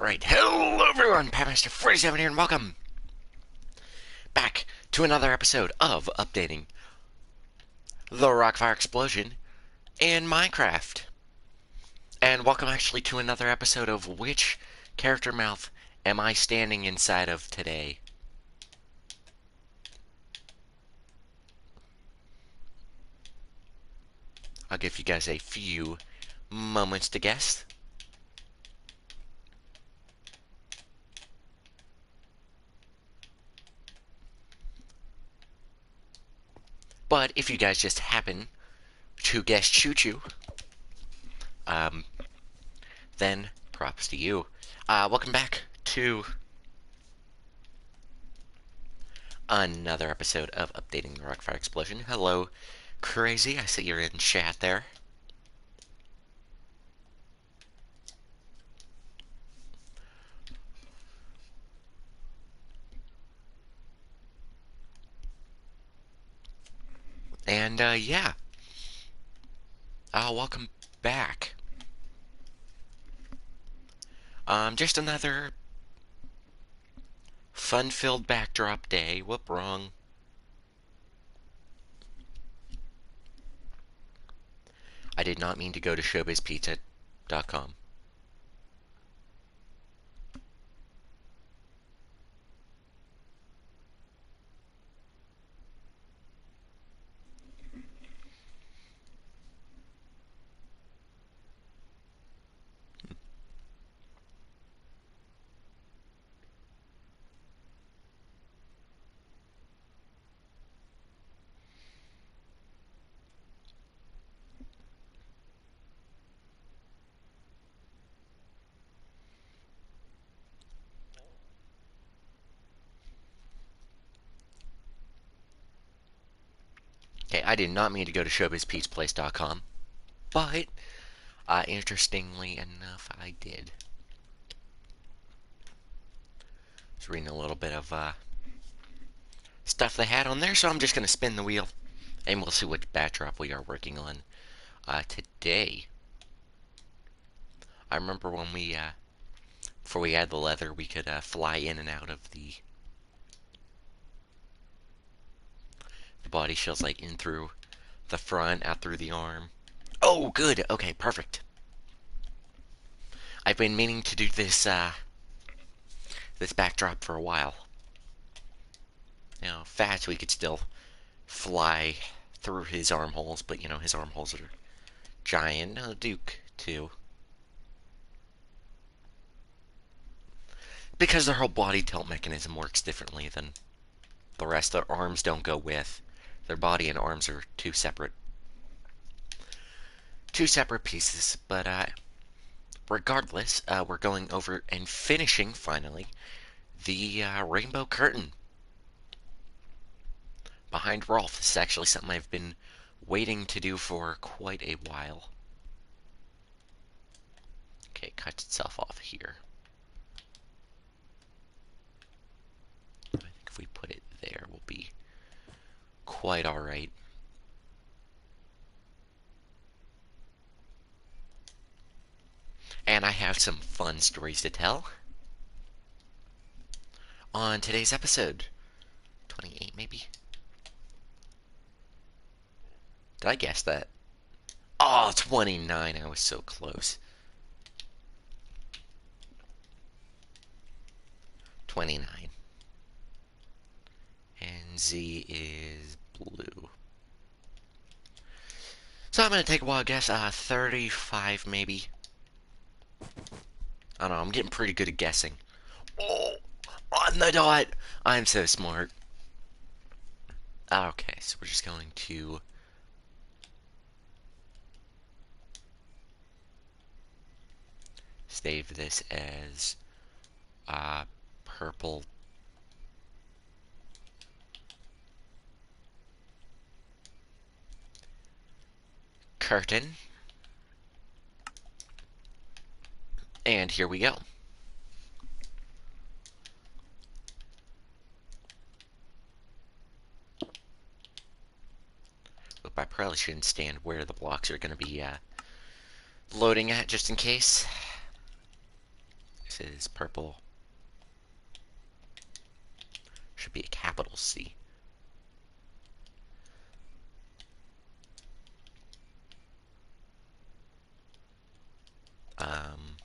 Alright, hello everyone, Patmaster47 here, and welcome back to another episode of Updating the Rockfire Explosion in Minecraft. And welcome actually to another episode of Which Character Mouth Am I Standing Inside of Today? I'll give you guys a few moments to guess. But if you guys just happen to guess Choo-Choo, then props to you. Welcome back to another episode of Updating the Rockfire Explosion. Hello, Crazy. I see you're in chat there. And, yeah. Welcome back. Just another fun-filled backdrop day. Whoop, wrong. I did not mean to go to showbizpizza.com. Okay, I did not mean to go to showbizpizzaplace.com, but, interestingly enough, I did. I was reading a little bit of, stuff they had on there, so I'm just going to spin the wheel, and we'll see which backdrop we are working on, today. I remember when we, before we had the leather, we could, fly in and out of the body shells, like in through the front, out through the arm. Oh, good. Okay, perfect. I've been meaning to do this, this backdrop for a while. You know, fast we could still fly through his armholes, but, you know, his armholes are giant. No, Duke, too. Because their whole body tilt mechanism works differently than the rest. Their arms don't go with. Their body and arms are two separate pieces. But regardless, we're going over and finishing finally the rainbow curtain behind Rolf. This is actually something I've been waiting to do for quite a while. Okay, it cuts itself off here. I think if we put it there, we'll be quite alright. And I have some fun stories to tell on today's episode. 28, maybe? Did I guess that? Oh, 29. I was so close. 29. And Z is blue. So I'm going to take a wild guess. 35, maybe. I don't know. I'm getting pretty good at guessing. Oh, on the dot. I'm so smart. Okay, so we're just going to save this as purple curtain. And here we go. Oop, I probably shouldn't stand where the blocks are going to be loading at, just in case. This is purple. Should be a capital C. Um,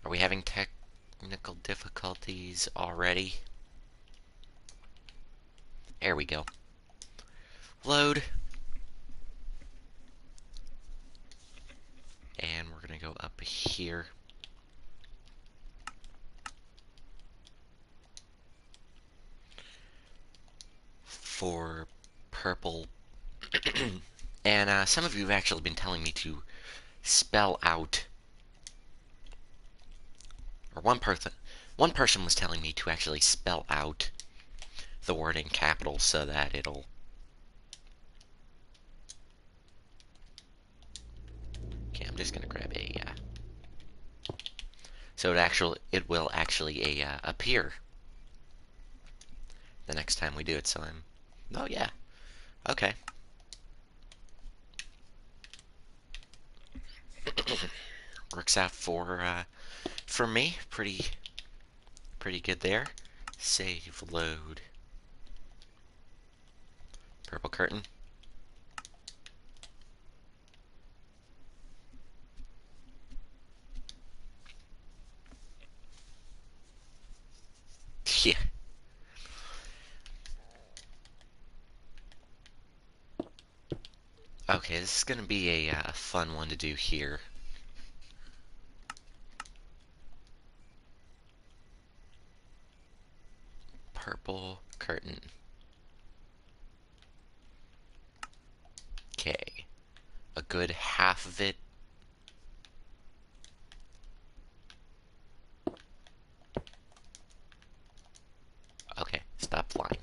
are we having technical difficulties already? There we go. Load. And we're going to go up here. For purple. And some of you have actually been telling me to spell out, or one person was telling me to actually spell out the word in capitals so that it'll, okay, I'm just gonna grab a, so it will actually appear the next time we do it. So oh yeah, okay. Works out for me pretty good there. Save, load, purple curtain. Yeah. Okay, this is gonna be a fun one to do here. Purple curtain. Okay. A good half of it. Okay, stop flying.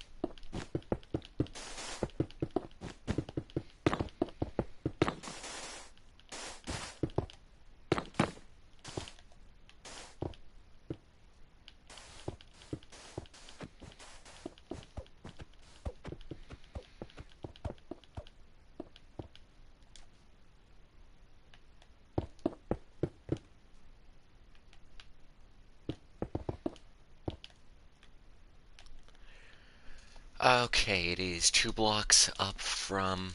Okay, it is 2 blocks up from...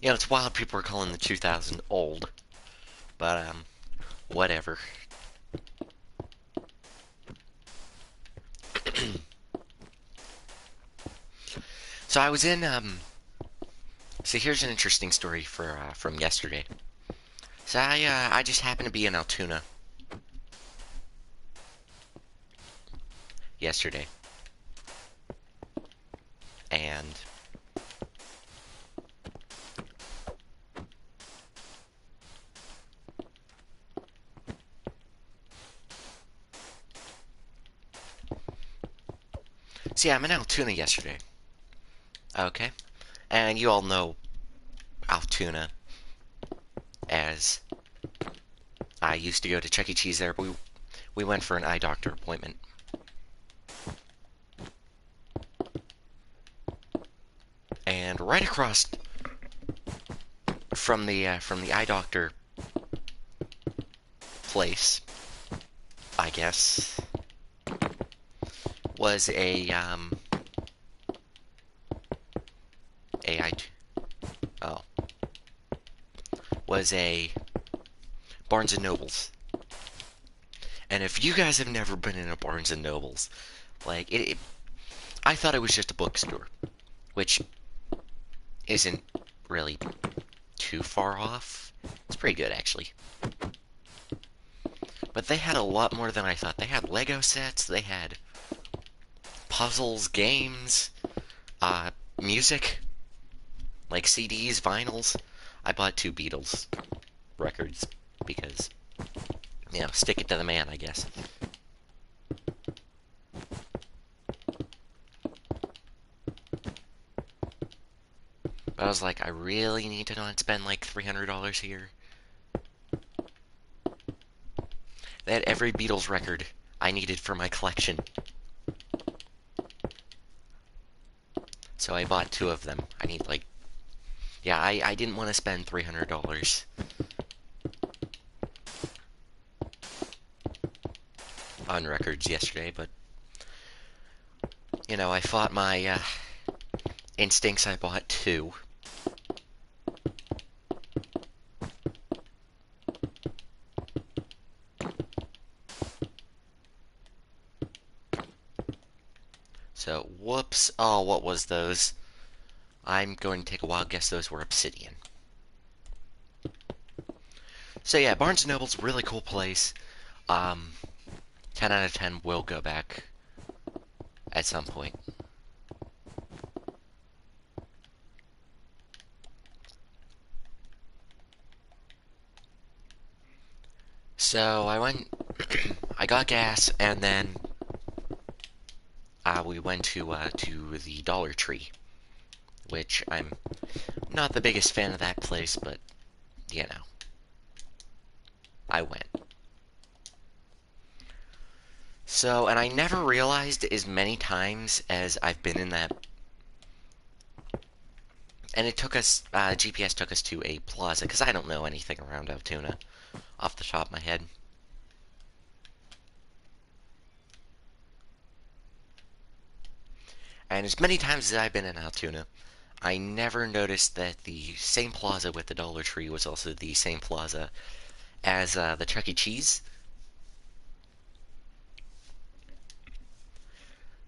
You know, it's wild people are calling the 2000 old. But, whatever. So I was in, so here's an interesting story from yesterday. So I just happened to be in Altoona yesterday. And see, I'm in Altoona yesterday. Okay? And you all know Altoona as I used to go to Chuck E. Cheese there, but we went for an eye doctor appointment. And right across from the eye doctor place, I guess, was a Barnes and Nobles. And if you guys have never been in a Barnes and Nobles, like I thought it was just a bookstore, which isn't really too far off. It's pretty good, actually. But they had a lot more than I thought. They had Lego sets, they had puzzles, games, music, like CDs, vinyls. I bought 2 Beatles records because, you know, stick it to the man, I guess. But I was like, I really need to not spend like $300 here. They had every Beatles record I needed for my collection. So I bought 2 of them. I need like... Yeah, I didn't want to spend $300 on records yesterday, but... You know, I fought my instincts. I bought 2. So, whoops. Oh, what was those? I'm going to take a wild guess those were Obsidian. So yeah, Barnes & Noble's a really cool place. 10 out of 10 will go back at some point. So I went, I got gas, and then we went to the Dollar Tree, which I'm not the biggest fan of that place, but you know, I went. So, and I never realized as many times as I've been in that, and it took us, GPS took us to a plaza, because I don't know anything around Altoona off the top of my head. And as many times as I've been in Altoona, I never noticed that the same plaza with the Dollar Tree was also the same plaza as the Chuck E. Cheese.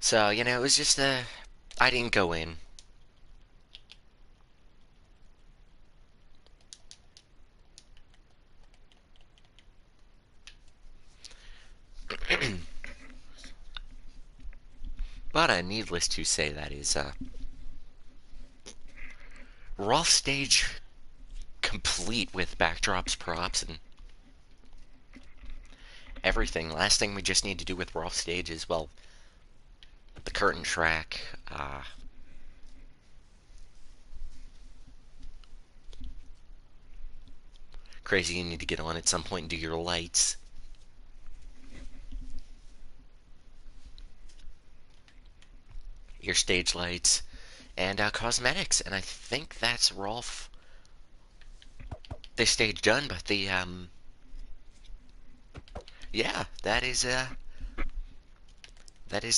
So, you know, it was just, I didn't go in. But needless to say, that is, Rolf stage complete with backdrops, props, and everything. Last thing we just need to do with Rolf stage is, well, the curtain track, crazy, you need to get on at some point and do your lights. Your stage lights, and cosmetics, and I think that's Rolf. The stage done, but the, yeah, that is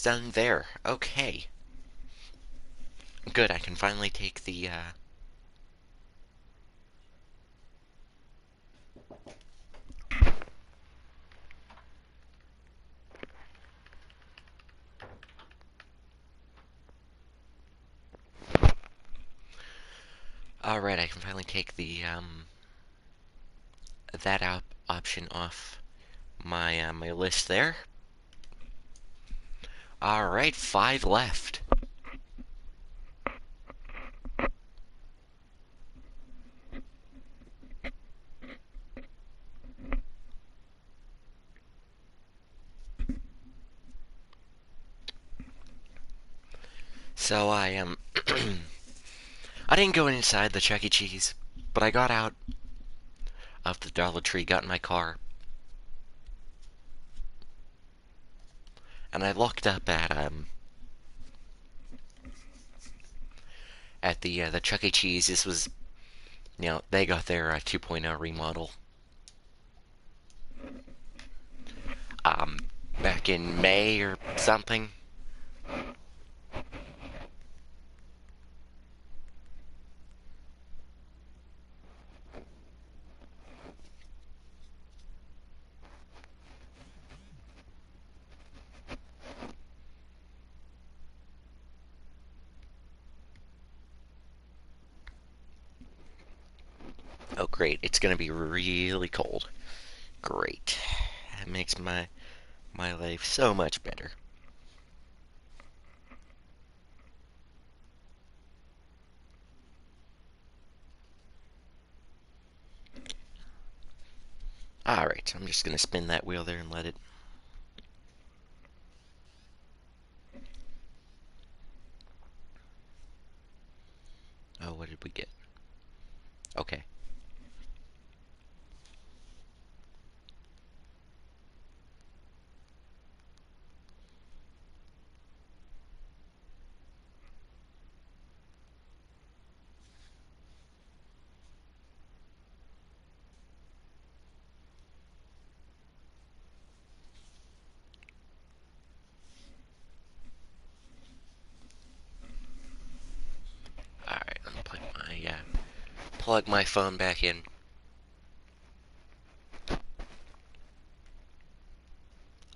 done there. Okay. Good, I can finally take the, Alright, I can finally take the, that option off my, my list there. Alright, 5 left. So I am, I didn't go inside the Chuck E. Cheese, but I got out of the Dollar Tree, got in my car, and I looked up at the Chuck E. Cheese. This was, you know, they got their 2.0 remodel. Back in May or something. Oh, great. It's gonna be really cold. Great. That makes my life so much better. Alright, I'm just gonna spin that wheel there and let it. Oh, what did we get? Okay. Alright, I'm gonna plug my phone back in.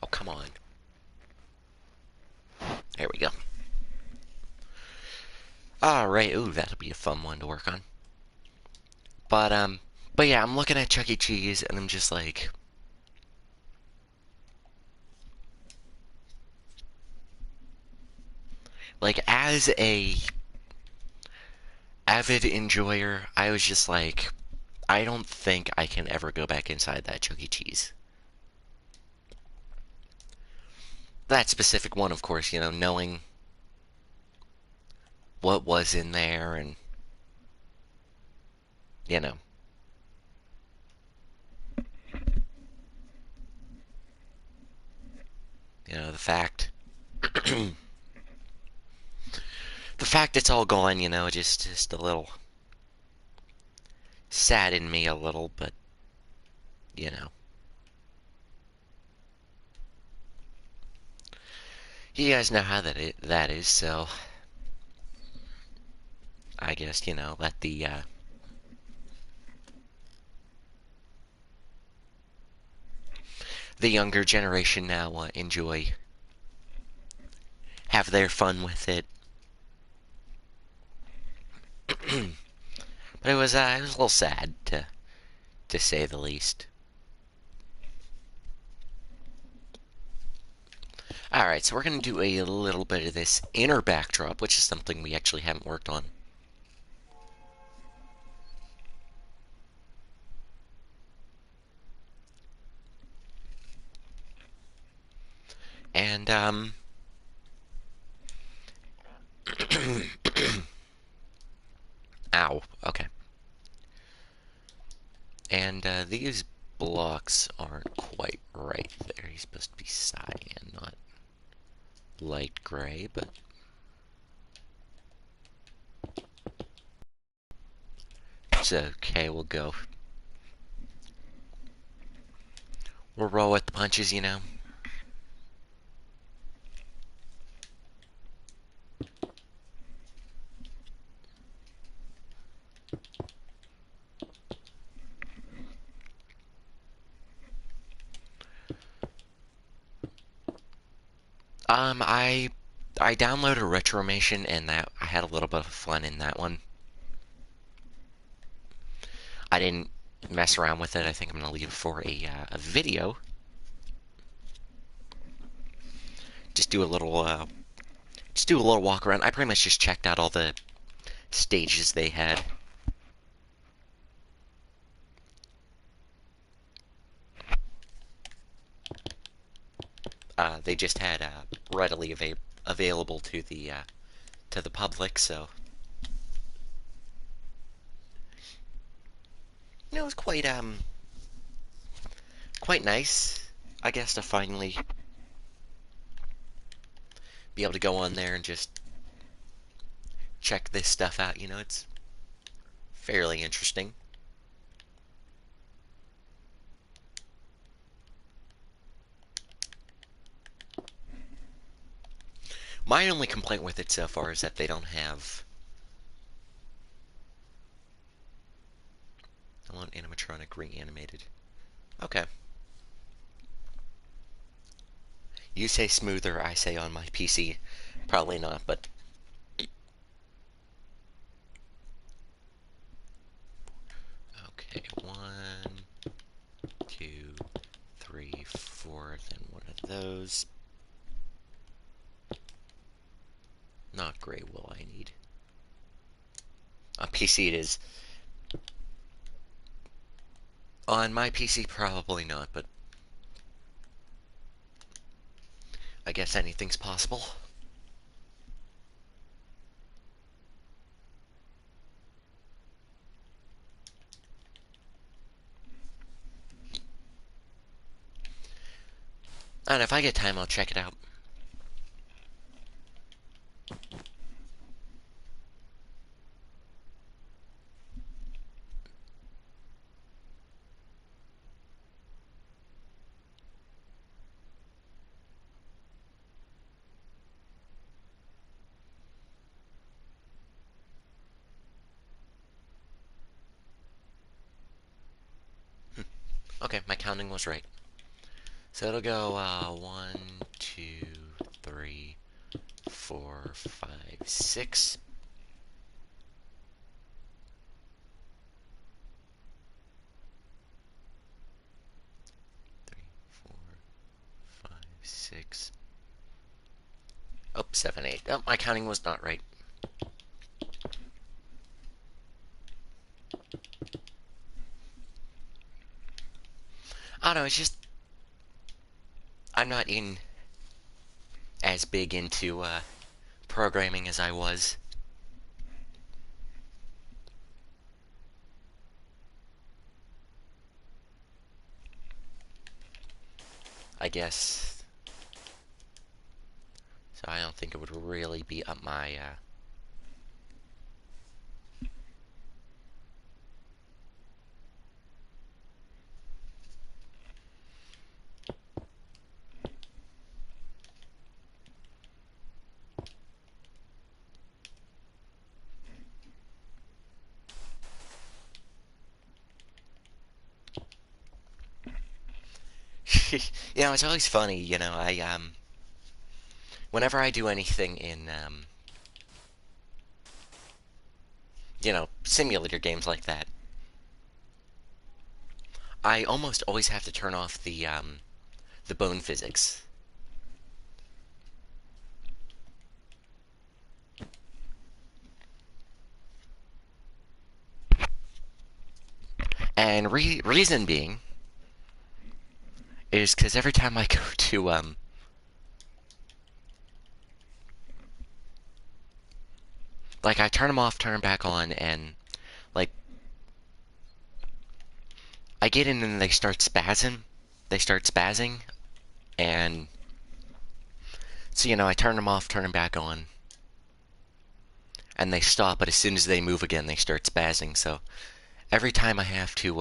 Oh, come on. There we go. Alright, ooh, that'll be a fun one to work on. But, but yeah, I'm looking at Chuck E. Cheese, and I'm just like, as a avid enjoyer, I was just like, I don't think I can ever go back inside that Chuck E. Cheese. That specific one, of course, knowing what was in there and, you know, the fact, the fact it's all gone, just a little saddened me a little, but, you know. You guys know how that is, so I guess, let the younger generation now enjoy, have their fun with it. But it was a little sad to say the least. Alright, so we're going to do a little bit of this inner backdrop, which is something we actually haven't worked on. And, ow, okay. And, these blocks aren't quite right there. He's supposed to be cyan, not light gray, but it's okay, we'll go. We'll roll with the punches. I downloaded Retromation, and that I had a little bit of fun in that one. I didn't mess around with it. I think I'm gonna leave it for a video. Just do a little walk around. I pretty much just checked out all the stages they had. They just had readily available to the public, so it was quite nice, I guess, to finally be able to go on there and just check this stuff out. It's fairly interesting. My only complaint with it so far is that they don't have. I want animatronic reanimated. Okay. You say smoother, I say on my PC. Probably not, but. Okay, 1, 2, 3, 4, then one of those. Not gray will I need. On PC it is On my PC, probably not, but I guess anything's possible. And if I get time, I'll check it out. Okay, my counting was right. So it'll go 1, 2, 3, 4, 5, 6. 3, 4, 5, 6. Oh, 7, 8. Oh, my counting was not right. I don't know, it's just I'm not in as big into programming as I was. I guess. So I don't think it would really be up my it's always funny, whenever I do anything in simulator games like that, I almost always have to turn off the bone physics. And reason being is because every time I go to like I turn them off, turn them back on, and like I get in and they start spazzing. They start spazzing, and so I turn them off, turn them back on, and they stop. But as soon as they move again, they start spazzing. So every time I have to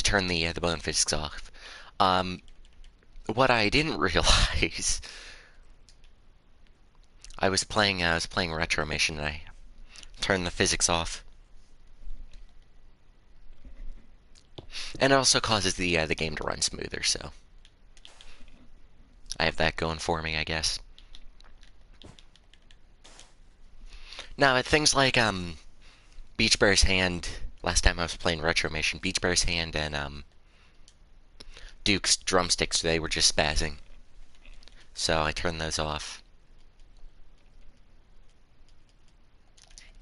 turn the bone physics off. What I didn't realize, I was playing Retromation, and I turned the physics off, and it also causes the game to run smoother. So I have that going for me, I guess. Now, things like Beach Bear's Hand. Last time I was playing Retromation, Beach Bear's Hand and Duke's drumsticks, they were just spazzing. So I turned those off.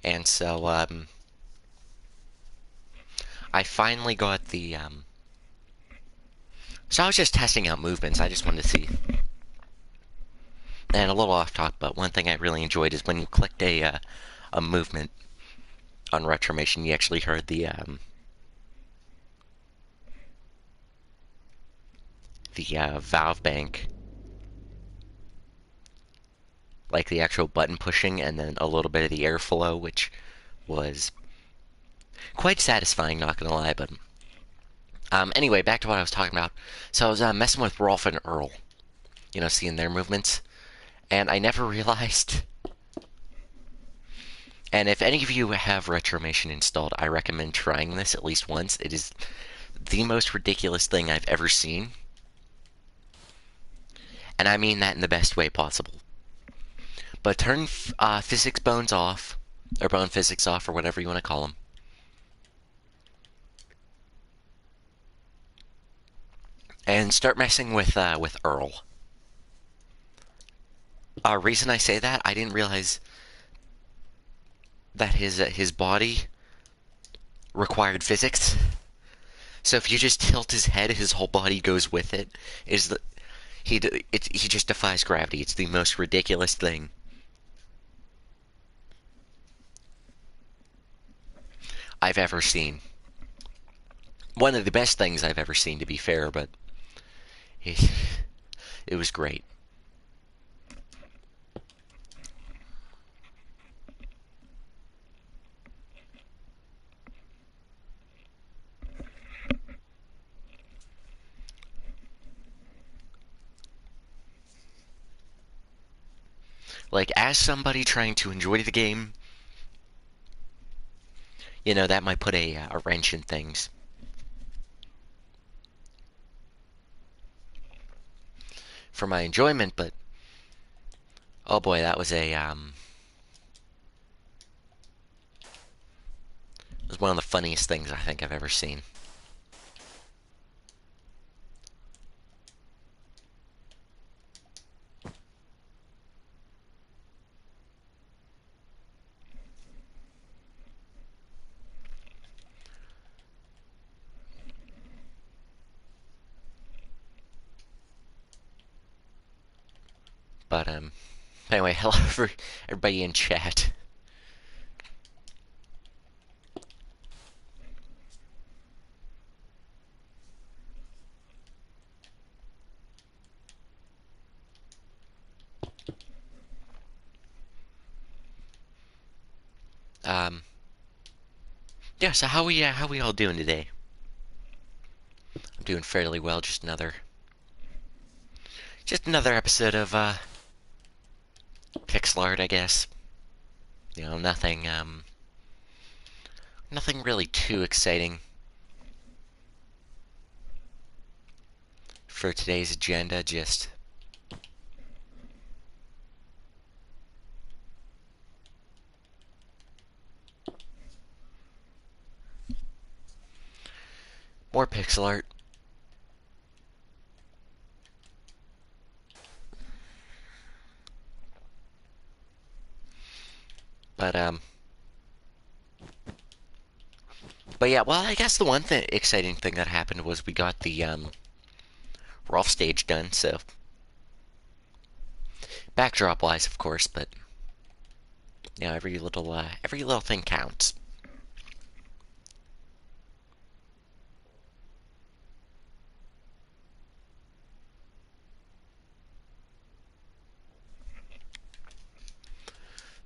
And so I finally got the so I was just testing out movements. I just wanted to see. And a little off topic, but one thing I really enjoyed is when you clicked a movement on Retromation, you actually heard the valve bank, like the actual button pushing, and then a little bit of the airflow, which was quite satisfying, not gonna lie. But anyway, back to what I was talking about. So I was messing with Rolf and Earl, seeing their movements, and I never realized. And if any of you have Retromation installed, I recommend trying this at least once. It is the most ridiculous thing I've ever seen. And I mean that in the best way possible. But turn physics bones off, or bone physics off, or whatever you want to call them. And start messing with Earl. Reason I say that, I didn't realize that his body required physics. So if you just tilt his head, his whole body goes with it. Is the he just defies gravity. It's the most ridiculous thing I've ever seen. One of the best things I've ever seen, to be fair, but it, it was great. Like, as somebody trying to enjoy the game, that might put a wrench in things. For my enjoyment, but oh boy, that was one of the funniest things I think I've ever seen. But anyway, hello for everybody in chat. Um, yeah. So how we all doing today? I'm doing fairly well. Just another episode of pixel art, I guess. Nothing really too exciting for today's agenda. Just more pixel art. But yeah. Well, I guess the one exciting thing that happened was we got the Rolf stage done. So backdrop wise, of course, but every little thing counts.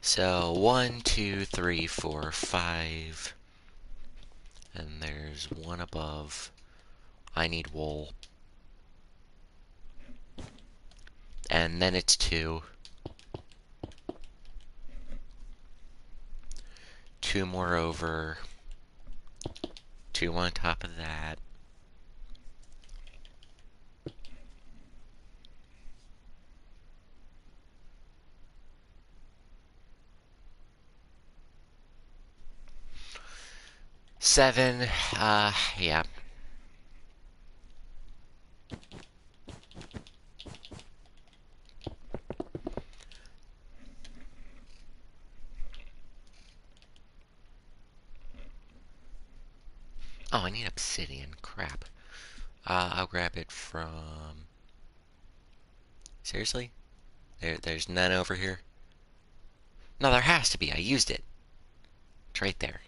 So 1, 2, 3, 4, 5, and there's one above. I need wool, and then it's 2. 2 more over. 2 on top of that. Seven, yeah. Oh, I need obsidian. Crap. I'll grab it from... Seriously? There's none over here? No, there has to be. I used it. It's right there.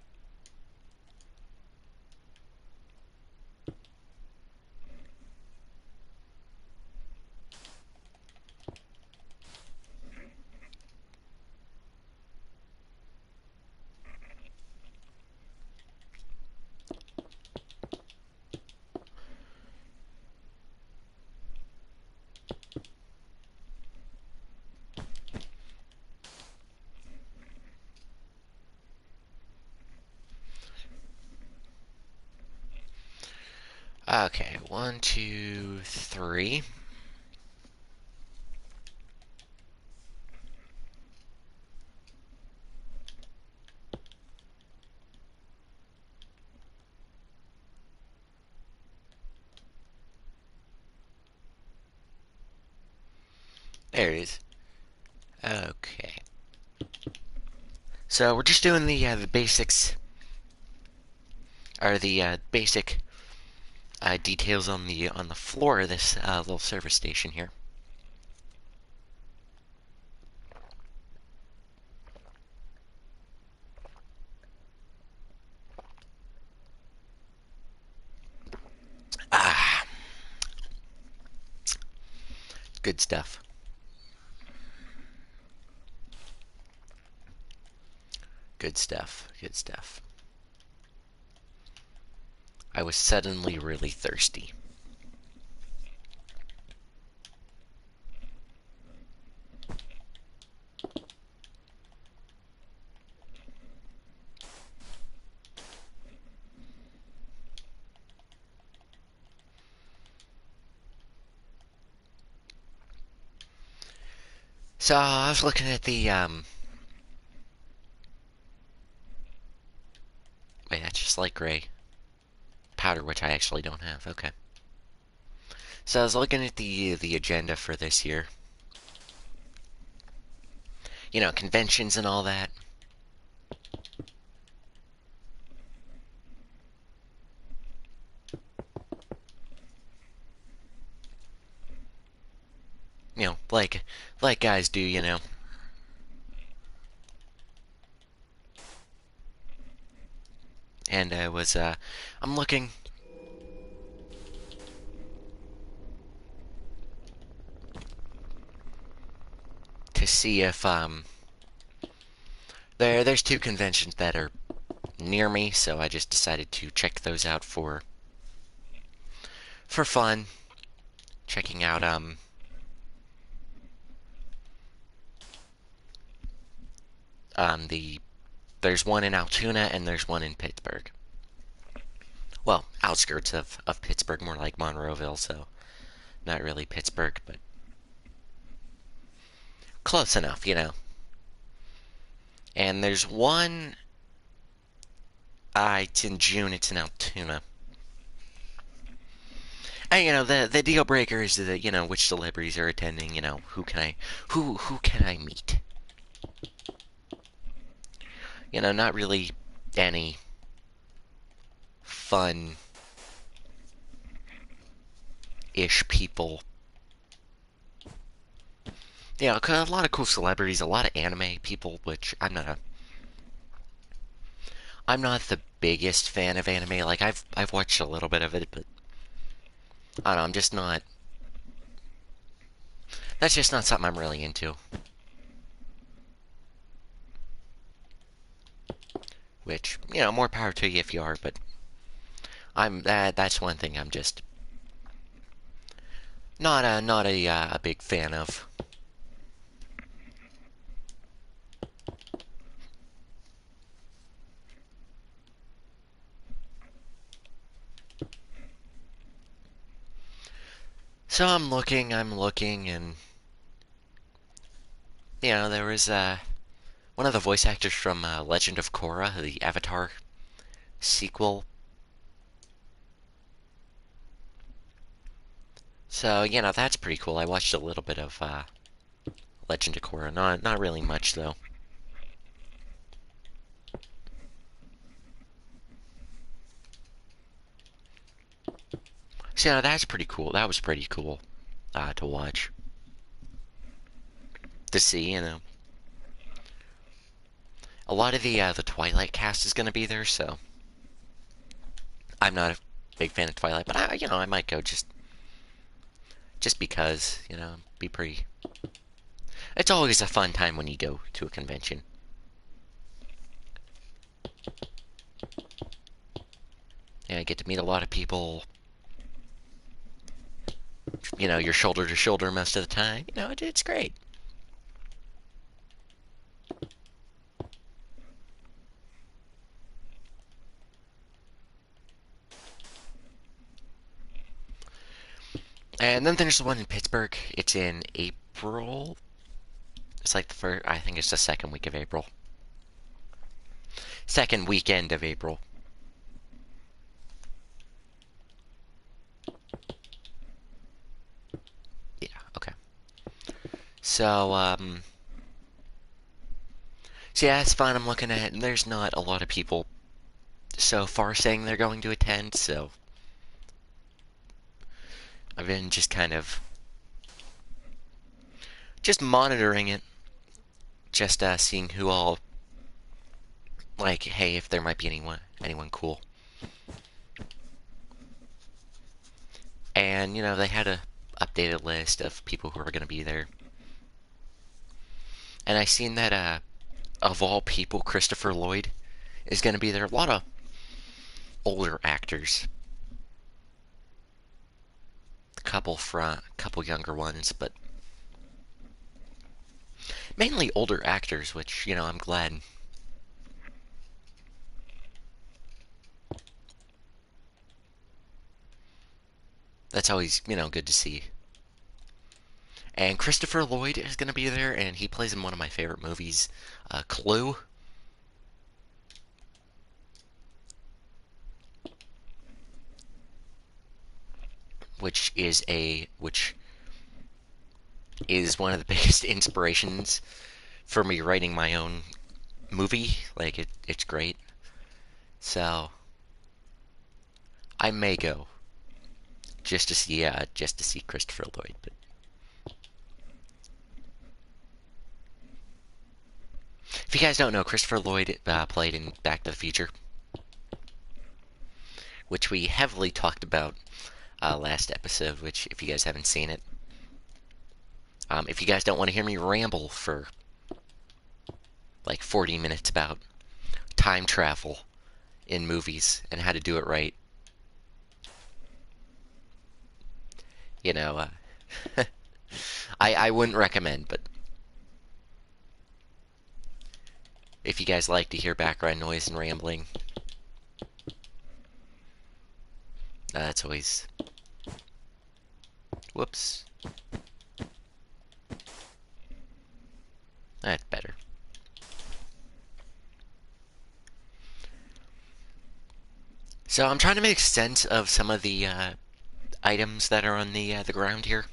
Okay, 1, 2, 3. There it is. Okay. So we're just doing the basics, or the basic details on the floor of this little service station here. Ah, good stuff. Good stuff. Good stuff. I was suddenly really thirsty. So I was looking at the. Wait, that's just like gray powder, which I actually don't have. Okay. So I was looking at the agenda for this year. You know, conventions and all that. You know, like guys do, you know. And I'm looking to see if there's two conventions that are near me, so I just decided to check those out for fun. Checking out the there's one in Altoona and there's one in Pittsburgh. Well, outskirts of Pittsburgh, more like Monroeville, so not really Pittsburgh, but close enough, you know. And there's one it's in June, it's in Altoona. And you know, the deal breaker is that, you know, which celebrities are attending, you know, who can I meet? You know, not really any fun ish people. You know, a lot of cool celebrities, a lot of anime people, which I'm not the biggest fan of anime. Like I've watched a little bit of it, but I don't know, I'm just not that's just not something I'm really into. Which, you know, more power to you if you are, but that's one thing I'm just not a big fan of. So I'm looking, and you know, there was one of the voice actors from Legend of Korra, the Avatar sequel. So, you know, that's pretty cool. I watched a little bit of Legend of Korra, not really much though. So, you know, that's pretty cool. That was pretty cool to watch, to see. You know, a lot of the Twilight cast is going to be there, so I'm not a big fan of Twilight, but you know, I might go just because, you know, be pretty. It's always a fun time when you go to a convention. Yeah, I get to meet a lot of people. You know, you're shoulder to shoulder most of the time. You know, it's great. And then there's the one in Pittsburgh. It's in April. It's like the first, I think it's the second week of April. Second weekend of April. Yeah, okay. So, So yeah, it's fun. I'm looking at it, and there's not a lot of people so far saying they're going to attend, so I've been just kind of just monitoring it, just seeing who all like, hey, if there might be anyone cool. And they had a updated list of people who are going to be there. And I seen that of all people, Christopher Lloyd is going to be there. A lot of older actors, a couple younger ones, but mainly older actors, which I'm glad. That's always good to see. And Christopher Lloyd is going to be there, and he plays in one of my favorite movies, Clue. Which is one of the biggest inspirations for me writing my own movie. Like it's great. So I may go just to see Christopher Lloyd. But if you guys don't know, Christopher Lloyd played in Back to the Future, which we heavily talked about last episode. Which, if you guys haven't seen it, if you guys don't want to hear me ramble for like 40 minutes about time travel in movies and how to do it right, you know, I wouldn't recommend. But if you guys like to hear background noise and rambling, that's always. Whoops. That's better. So I'm trying to make sense of some of the items that are on the ground here.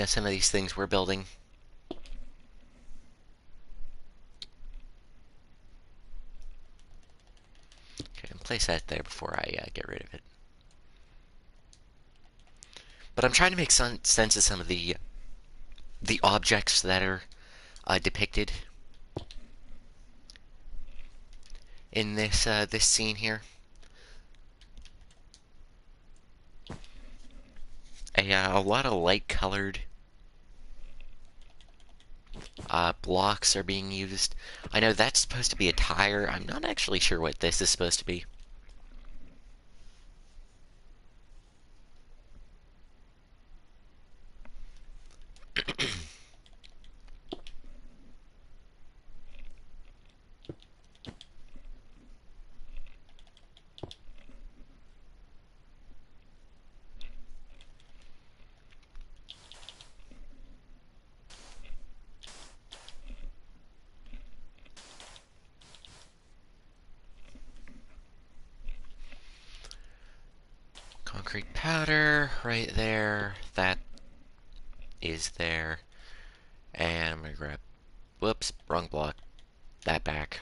Some of these things we're building. Okay, and place that there before I get rid of it. But I'm trying to make sense of some of the objects that are depicted in this scene here. A lot of light-colored blocks are being used. I know that's supposed to be a tire. I'm not actually sure what this is supposed to be. Concrete powder right there. That is there. And I'm gonna grab. Whoops, wrong block. That back.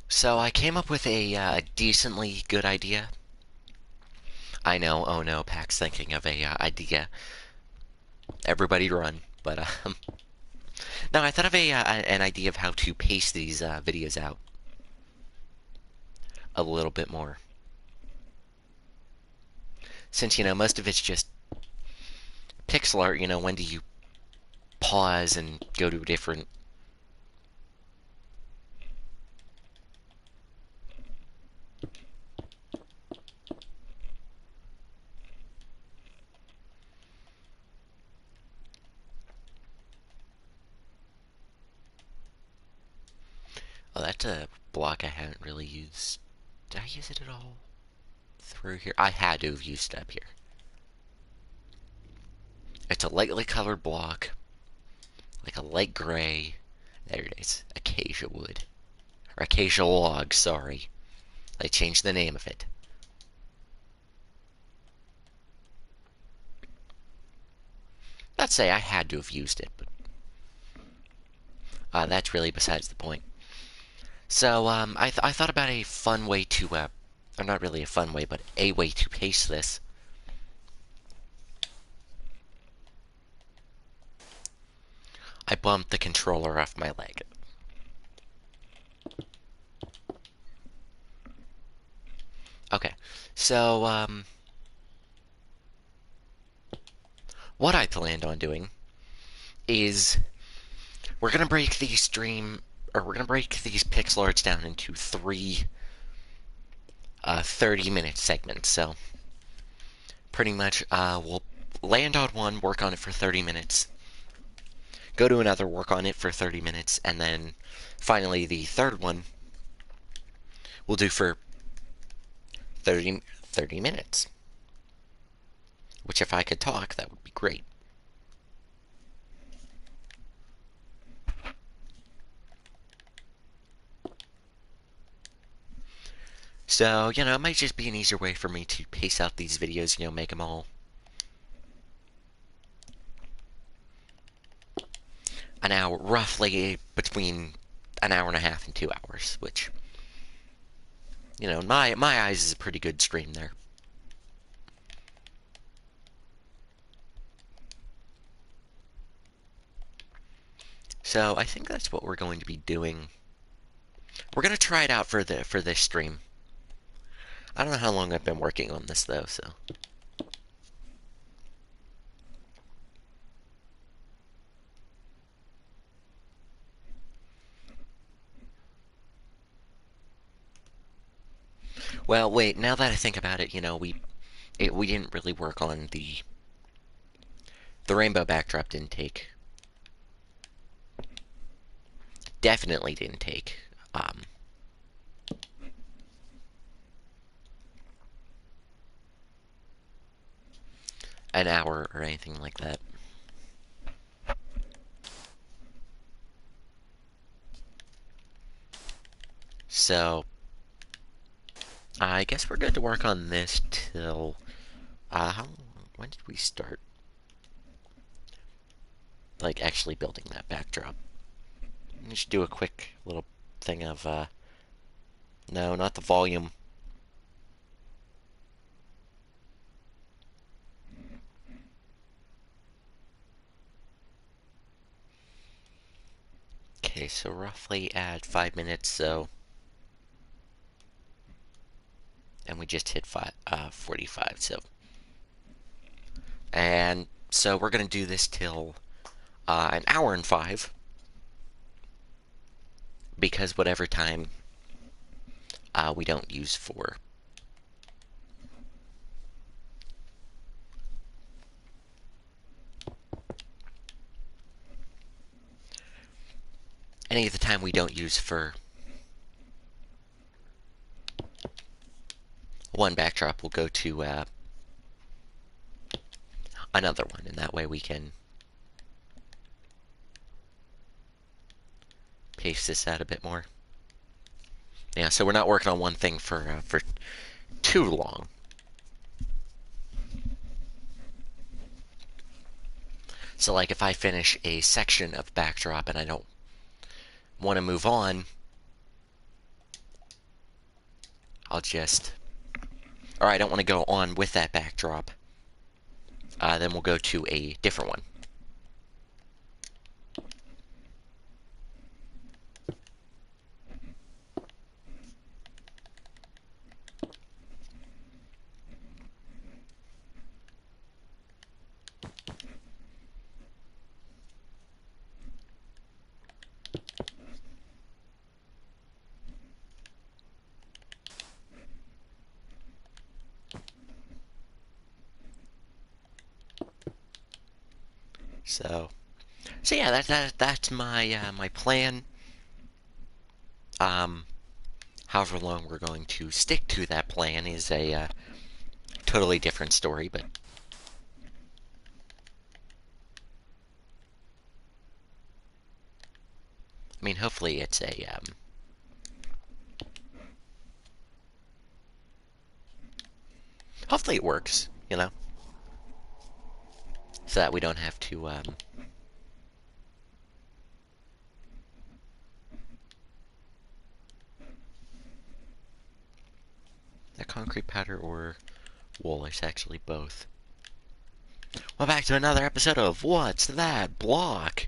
So I came up with a decently good idea. I know, oh no, Pack's thinking of a idea. Everybody run. But no, I thought of an idea of how to pace these videos out a little bit more. Since most of it's just pixel art. When do you pause and go to a different? Oh, that's a block I haven't really used. Did I use it at all through here? I had to have used it up here. It's a lightly colored block, like a light gray. There it is, acacia wood. Or acacia log, sorry. I changed the name of it. Let's say I had to have used it, but that's really besides the point. So, I thought about a fun way to, or not really a fun way, but a way to paste this. I bumped the controller off my leg. Okay, so, what I planned on doing is we're gonna break these pixel arts down into three 30-minute segments. So pretty much we'll land on one, work on it for 30 minutes, go to another, work on it for 30 minutes, and then finally the third one we'll do for 30 minutes. Which, if I could talk, that would be great. So, it might just be an easier way for me to pace out these videos, make them all an hour, roughly between an hour and a half and 2 hours, which, in my eyes is a pretty good stream there. So, I think that's what we're going to be doing. We're going to try it out for this stream. I don't know how long I've been working on this, though, so... Well, wait, now that I think about it, we didn't really work on the rainbow backdrop didn't take. Definitely didn't take, an hour or anything like that. So, I guess we're good to work on this till, when did we start? Like, actually building that backdrop. Let me just do a quick little thing of, no, not the volume. Okay, so roughly add 5 minutes, so... And we just hit 45, so... And so we're gonna do this till, an hour and 5. Because whatever time, we don't use for... Any of the time we don't use for one backdrop will go to another one, and that way we can pace this out a bit more. Yeah, so we're not working on one thing for too long. So, like, if I finish a section of backdrop and I don't want to move on, I'll just... Or I don't want to go on with that backdrop, then we'll go to a different one. So yeah, that's my my plan. However long we're going to stick to that plan is a totally different story, but I mean, hopefully it's a, hopefully it works, you know? So that we don't have to, the concrete powder or wool. It's actually both. Well, back to another episode of What's That Block?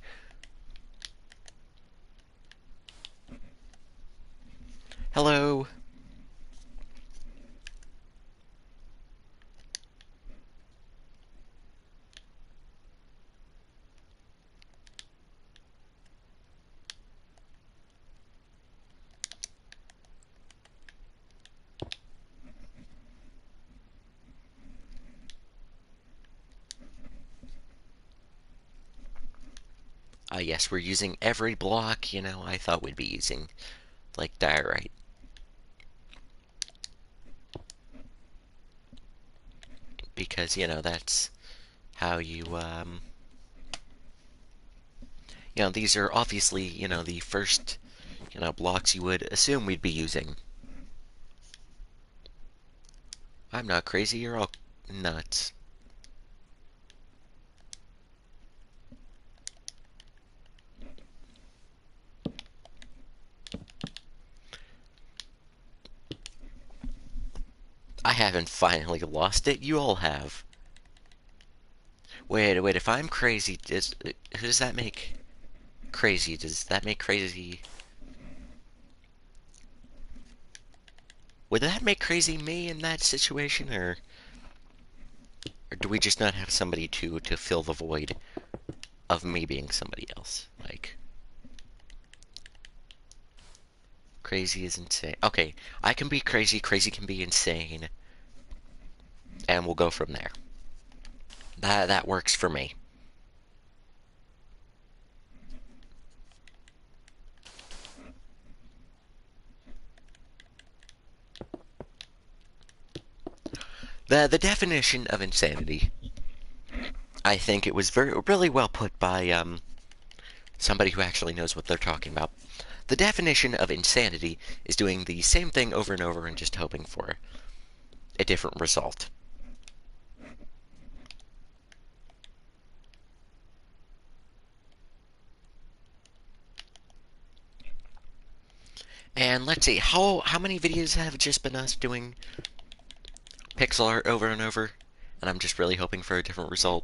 Hello. Yes, we're using every block, you know, I thought we'd be using, like, diorite. Because, you know, that's how you know, these are obviously, you know, the first, you know, blocks you would assume we'd be using. I'm not crazy, you're all nuts. I haven't finally lost it, you all have. Wait, if I'm crazy, who does that make crazy? Does that make crazy... Would that make crazy me in that situation, or do we just not have somebody to fill the void of me being somebody else? Like, crazy is insane. Okay, I can be crazy, crazy can be insane, and we'll go from there. That works for me. The definition of insanity, I think it was really well put by somebody who actually knows what they're talking about. The definition of insanity is doing the same thing over and over and just hoping for a different result. And let's see, how many videos have just been us doing pixel art over and over? And I'm just really hoping for a different result.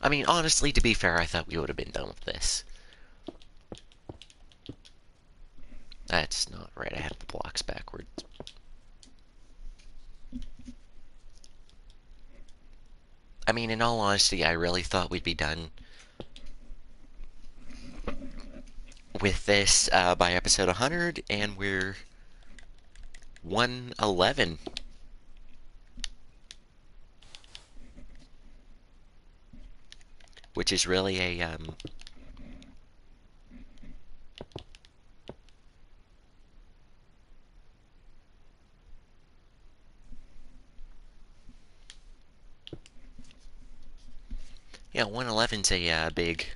I mean, honestly, to be fair, I thought we would have been done with this. That's not right, I have the blocks backwards. I mean, in all honesty, I really thought we'd be done with this by episode 100, and we're 111. Which is really a, yeah, 111's a big,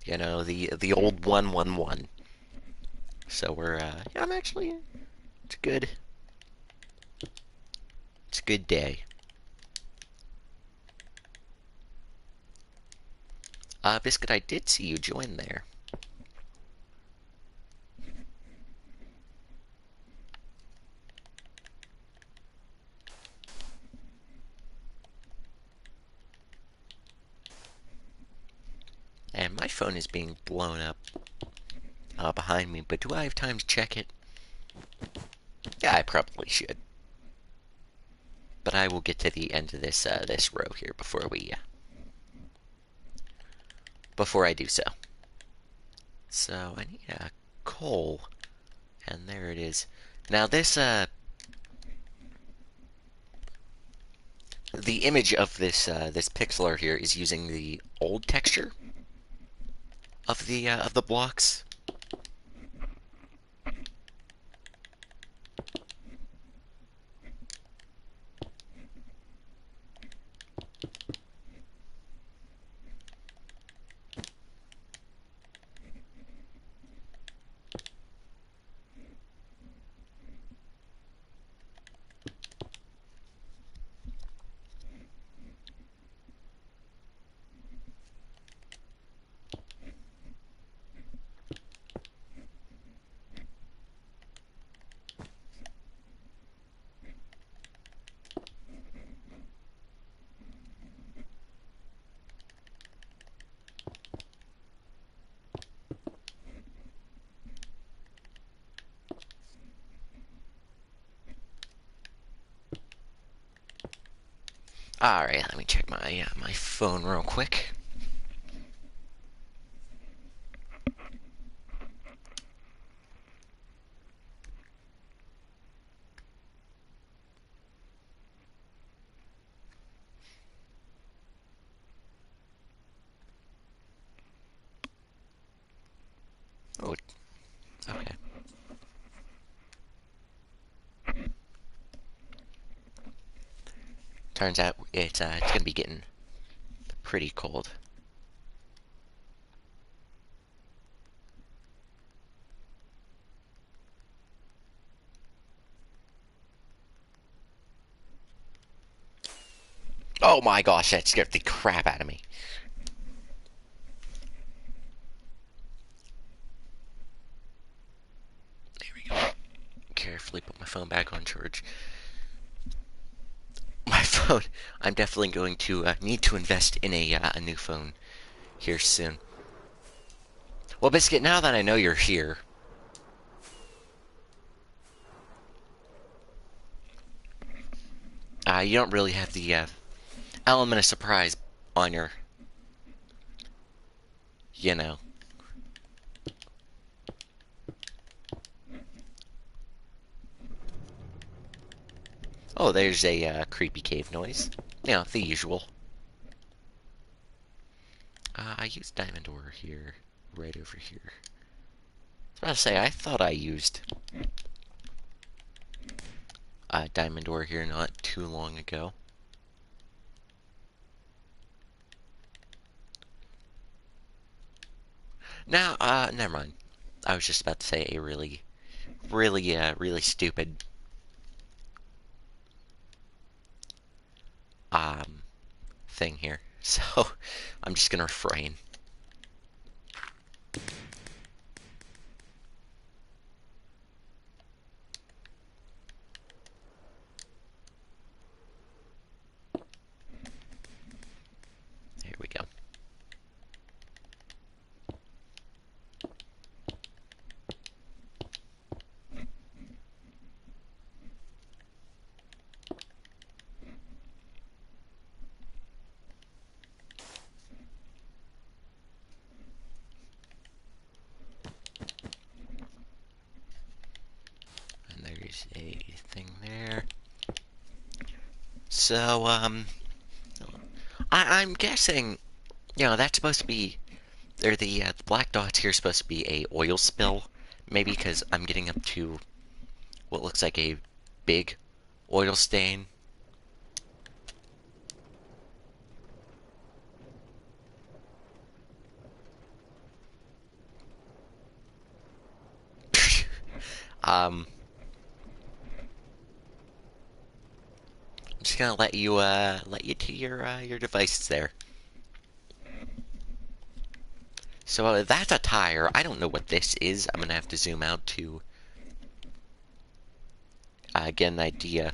you know, the old 111. So we're, yeah, I'm actually, it's good. It's a good day. Biscuit, I did see you join there. And my phone is being blown up behind me, but do I have time to check it? Yeah, I probably should. But I will get to the end of this this row here before I do so. So I need coal And there it is. Now this, the image of this pixel here is using the old texture of the blocks. All right, let me check my phone real quick. Oh, okay. Turns out it's gonna be getting pretty cold. Oh my gosh, that scared the crap out of me. There we go. Carefully put my phone back on charge. My phone. I'm definitely going to need to invest in a new phone here soon. Well, Biscuit, now that I know you're here, you don't really have the element of surprise on your, you know. Oh, there's a creepy cave noise. You know, the usual. I used diamond ore here, right over here. I was about to say, I thought I used diamond ore here not too long ago. Now, never mind. I was just about to say a really, really stupid thing here. So, I'm just gonna refrain. Here we go. And there's a thing there. So, I'm guessing, you know, that's supposed to be, or the black dots here are supposed to be a oil spill. Maybe because I'm getting up to what looks like a big oil stain. I'm just gonna let you to your devices there. So that's a tire. I don't know what this is. I'm gonna have to zoom out to get an idea.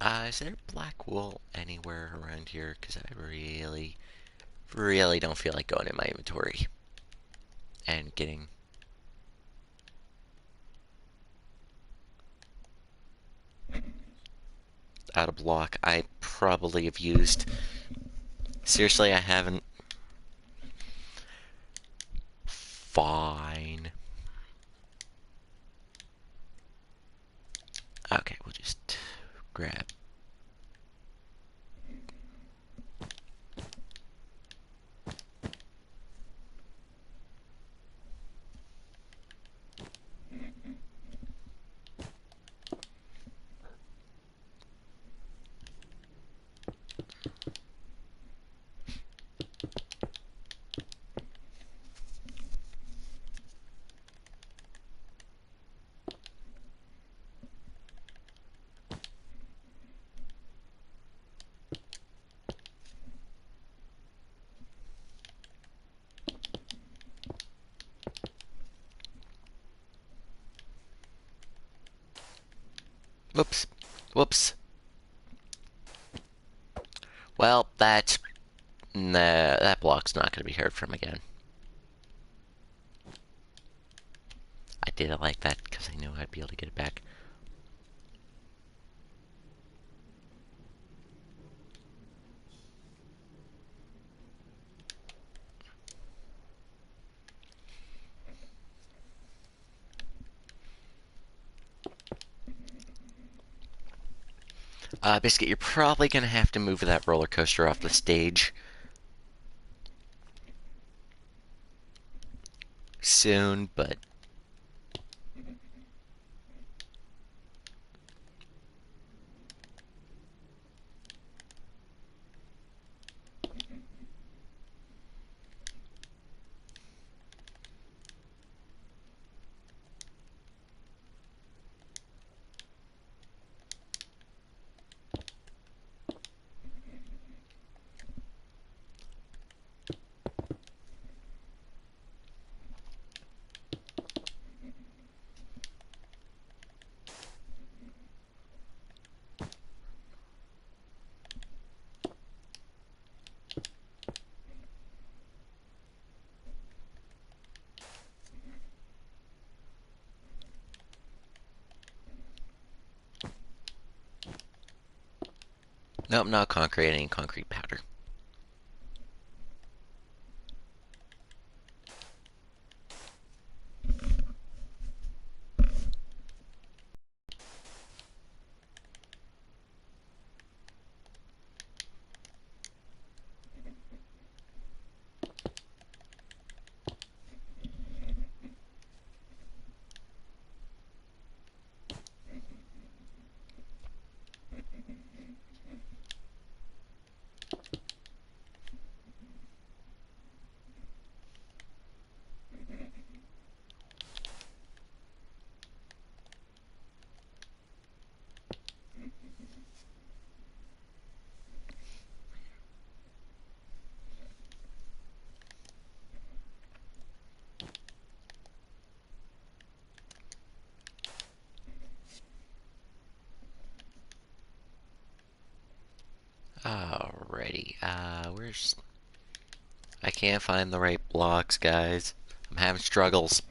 Is there black wool anywhere around here? Because I really, really don't feel like going in my inventory and getting out of block. I probably have used... Seriously, I haven't. Fine. Okay, we'll just grab... Whoops. Whoops. Well, that's... Nah, that block's not going to be heard from again. I did it like that because I knew I'd be able to get it back. Biscuit, you're probably going to have to move that roller coaster off the stage soon, but... Nope, not concrete, any concrete powder. Alrighty, where's... I can't find the right blocks, guys. I'm having struggles.